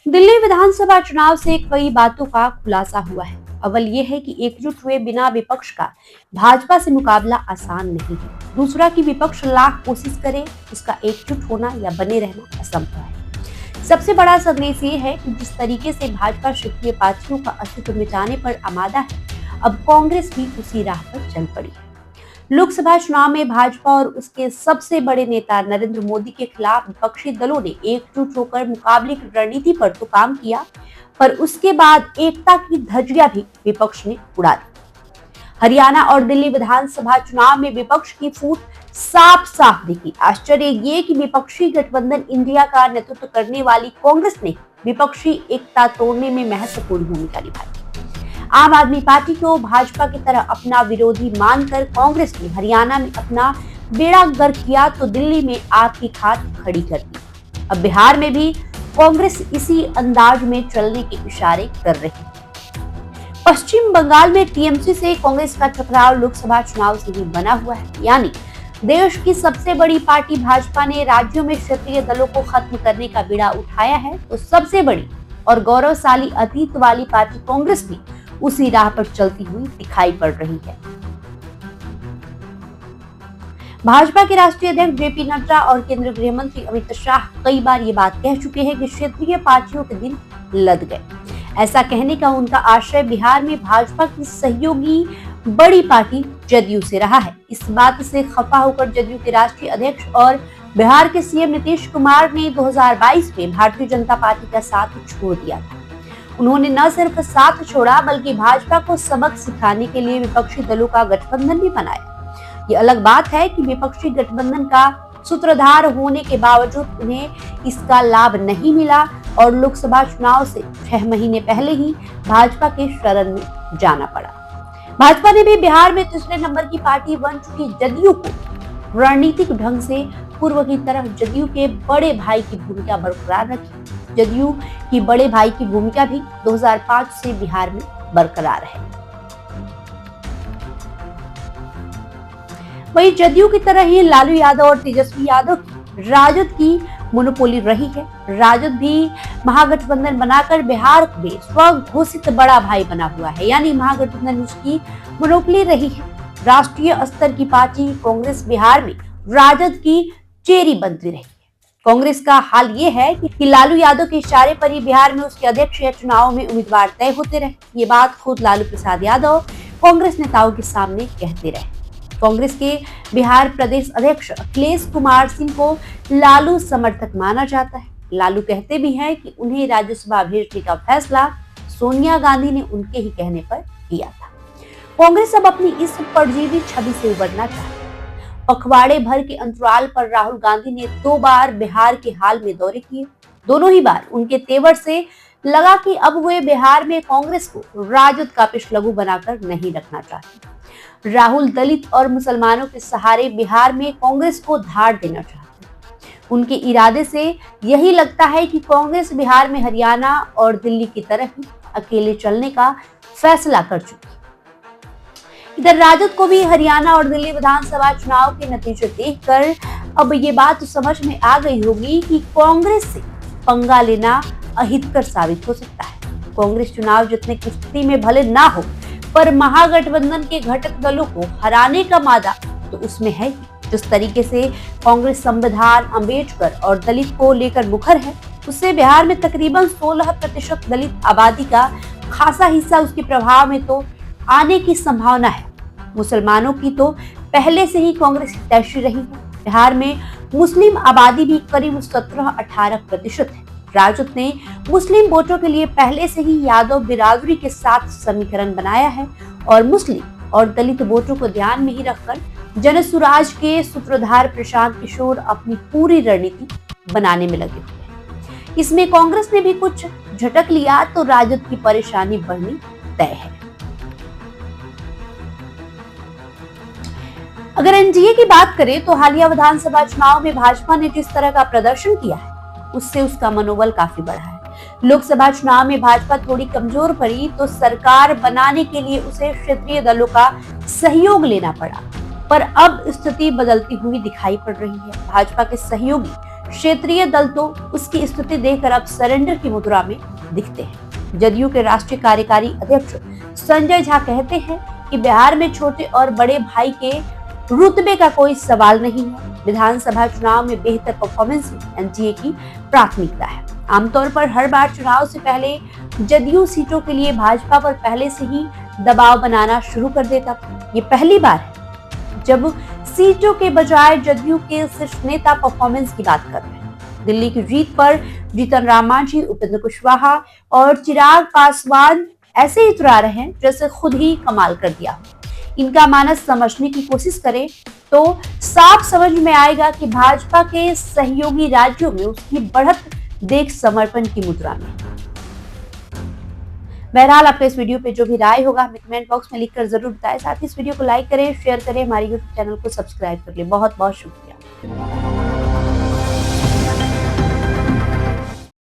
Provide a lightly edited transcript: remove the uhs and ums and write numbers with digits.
दिल्ली विधानसभा चुनाव से कई बातों का खुलासा हुआ है। अव्वल ये है कि एकजुट हुए बिना विपक्ष का भाजपा से मुकाबला आसान नहीं है। दूसरा कि विपक्ष लाख कोशिश करे, उसका एकजुट होना या बने रहना असंभव है। सबसे बड़ा संदेश ये है कि जिस तरीके से भाजपा क्षेत्रीय पार्टियों का अस्तित्व मिटाने पर आमादा है, अब कांग्रेस भी उसी राह पर चल पड़ी है। लोकसभा चुनाव में भाजपा और उसके सबसे बड़े नेता नरेंद्र मोदी के खिलाफ विपक्षी दलों ने एकजुट होकर मुकाबले की रणनीति पर तो काम किया, पर उसके बाद एकता की धज्जियां भी विपक्ष ने उड़ा दी। हरियाणा और दिल्ली विधानसभा चुनाव में विपक्ष की फूट साफ साफ दिखी। आश्चर्य ये कि विपक्षी गठबंधन इंडिया का नेतृत्व करने वाली कांग्रेस ने विपक्षी एकता तोड़ने में महत्वपूर्ण भूमिका निभाई। आम आदमी पार्टी को भाजपा की तरह अपना विरोधी मानकर कांग्रेस ने हरियाणा में अपना बेड़ा गर्क किया तो दिल्ली में आग की खाट खड़ी कर दी। अब बिहार में भी कांग्रेस इसी अंदाज में चलने के इशारे कर रही है। पश्चिम बंगाल में टीएमसी से कांग्रेस का टकराव लोकसभा चुनाव से ही बना हुआ है, यानी देश की सबसे बड़ी पार्टी भाजपा ने राज्यों में क्षेत्रीय दलों को खत्म करने का बीड़ा उठाया है, तो सबसे बड़ी और गौरवशाली अतीत वाली पार्टी कांग्रेस भी उसी राह पर चलती हुई दिखाई पड़ रही है। भाजपा के राष्ट्रीय अध्यक्ष जेपी नड्डा और केंद्रीय गृह मंत्री अमित शाह कई बार ये बात कह चुके हैं कि क्षेत्रीय पार्टियों के दिन लद गए। ऐसा कहने का उनका आशय बिहार में भाजपा की सहयोगी बड़ी पार्टी जदयू से रहा है। इस बात से खफा होकर जदयू के राष्ट्रीय अध्यक्ष और बिहार के सीएम नीतीश कुमार ने 2022 में भारतीय जनता पार्टी का साथ छोड़ दिया था। उन्होंने न सिर्फ साथ छोड़ा बल्कि भाजपा को सबक सिखाने के लिए विपक्षी दलों का गठबंधन भी बनाया। ये अलग बात है कि विपक्षी गठबंधन का सूत्रधार होने के बावजूद उन्हें इसका लाभ नहीं मिला और लोकसभा चुनाव से 6 महीने पहले ही भाजपा के शरण में जाना पड़ा। भाजपा ने भी बिहार में तीसरे नंबर की पार्टी बन चुकी जदयू को रणनीतिक ढंग से पूर्व की तरह जदयू के बड़े भाई की भूमिका बरकरार रखी। जदयू की बड़े भाई की भूमिका भी 2005 से बिहार में बरकरार है। वहीं जदयू की तरह ही लालू यादव और तेजस्वी यादव की राजद की मोनोपोली रही है। राजद भी महागठबंधन बनाकर बिहार में स्वघोषित बड़ा भाई बना हुआ है, यानी महागठबंधन उसकी मोनोपोली रही है। राष्ट्रीय स्तर की पार्टी कांग्रेस बिहार में राजद की चेरी बनती रही है। कांग्रेस का हाल ये है कि लालू यादव के इशारे पर ही बिहार में उसके अध्यक्ष या चुनाव में उम्मीदवार तय होते रहे। ये बात खुद लालू प्रसाद यादव कांग्रेस नेताओं के सामने कहते रहे। कांग्रेस के बिहार प्रदेश अध्यक्ष अखिलेश कुमार सिंह को लालू समर्थक माना जाता है। लालू कहते भी हैं कि उन्हें राज्यसभा भेजने का फैसला सोनिया गांधी ने उनके ही कहने पर किया था। कांग्रेस अब अपनी इस परजीवी छवि से उबरना चाहती है। पखवाड़े भर के अंतराल पर राहुल गांधी ने 2 बार बिहार के हाल में दौरे किए। दोनों ही बार उनके तेवर से लगा कि अब वे बिहार में कांग्रेस को राजद का पिछलगू बनाकर नहीं रखना चाहते। राहुल दलित और मुसलमानों के सहारे बिहार में कांग्रेस को धार देना चाहते। उनके इरादे से यही लगता है कि कांग्रेस बिहार में हरियाणा और दिल्ली की तरह ही अकेले चलने का फैसला कर चुकी है। इधर राजद को भी हरियाणा और दिल्ली विधानसभा चुनाव के नतीजे देखकर अब ये बात समझ में आ गई होगी कि कांग्रेस से पंगा लेना अहितकर साबित हो सकता है। कांग्रेस चुनाव जीतने की स्थिति में भले ना हो, पर महागठबंधन के घटक दलों को हराने का मादा तो उसमें है। जिस तरीके से कांग्रेस संविधान, अम्बेडकर और दलित को लेकर मुखर है, उससे बिहार में तकरीबन 16% दलित आबादी का खासा हिस्सा उसके प्रभाव में तो आने की संभावना है। मुसलमानों की तो पहले से ही कांग्रेस हितैषी रही है। बिहार में मुस्लिम आबादी भी करीब 17-18% है। राजद ने मुस्लिम वोटों के लिए पहले से ही यादव बिरादरी के साथ समीकरण बनाया है और मुस्लिम और दलित वोटों को ध्यान में ही रखकर जनसुराज के सूत्रधार प्रशांत किशोर अपनी पूरी रणनीति बनाने में लगे हुए हैं। इसमें कांग्रेस ने भी कुछ झटक लिया तो राजद की परेशानी बढ़नी तय है। अगर एनडीए की बात करें तो हालिया विधानसभा चुनाव में भाजपा ने जिस तरह का प्रदर्शन किया है, उससे उसका मनोबल काफी बढ़ा है। लोकसभा चुनाव में भाजपा थोड़ी कमजोर पड़ी तो सरकार बनाने के लिए उसे क्षेत्रीय दलों का सहयोग लेना पड़ा, पर अब स्थिति बदलती हुई दिखाई पड़ रही है। भाजपा के सहयोगी क्षेत्रीय दल तो उसकी स्थिति देखकर अब सरेंडर की मुद्रा में दिखते हैं। जदयू के राष्ट्रीय कार्यकारी अध्यक्ष संजय झा कहते हैं कि बिहार में छोटे और बड़े भाई के रुतबे का कोई सवाल नहीं है। विधानसभा चुनाव में बेहतर परफॉर्मेंस एनडीए की प्राथमिकता है। आमतौर पर हर बार चुनाव से पहले जदयू सीटों के लिए भाजपा पर पहले से ही दबाव बनाना शुरू कर देता था। ये पहली बार है जब सीटों के बजाय जदयू के सिर्फ नेता परफॉर्मेंस की बात कर रहे हैं। दिल्ली की जीत पर जीतन राम मांझी, उपेंद्र कुशवाहा और चिराग पासवान ऐसे ही उतरा रहे हैं जैसे खुद ही कमाल कर दिया। इनका मानस समझने की कोशिश करें तो साफ समझ में आएगा कि भाजपा के सहयोगी राज्यों में उसकी बढ़त देख समर्पण की मुद्रा में। बहरहाल आपका इस वीडियो पे जो भी राय होगा हमें कमेंट बॉक्स में लिखकर जरूर बताएं। साथ ही इस वीडियो को लाइक करें, शेयर करें, हमारे यूट्यूब चैनल को सब्सक्राइब कर लें। बहुत बहुत शुक्रिया।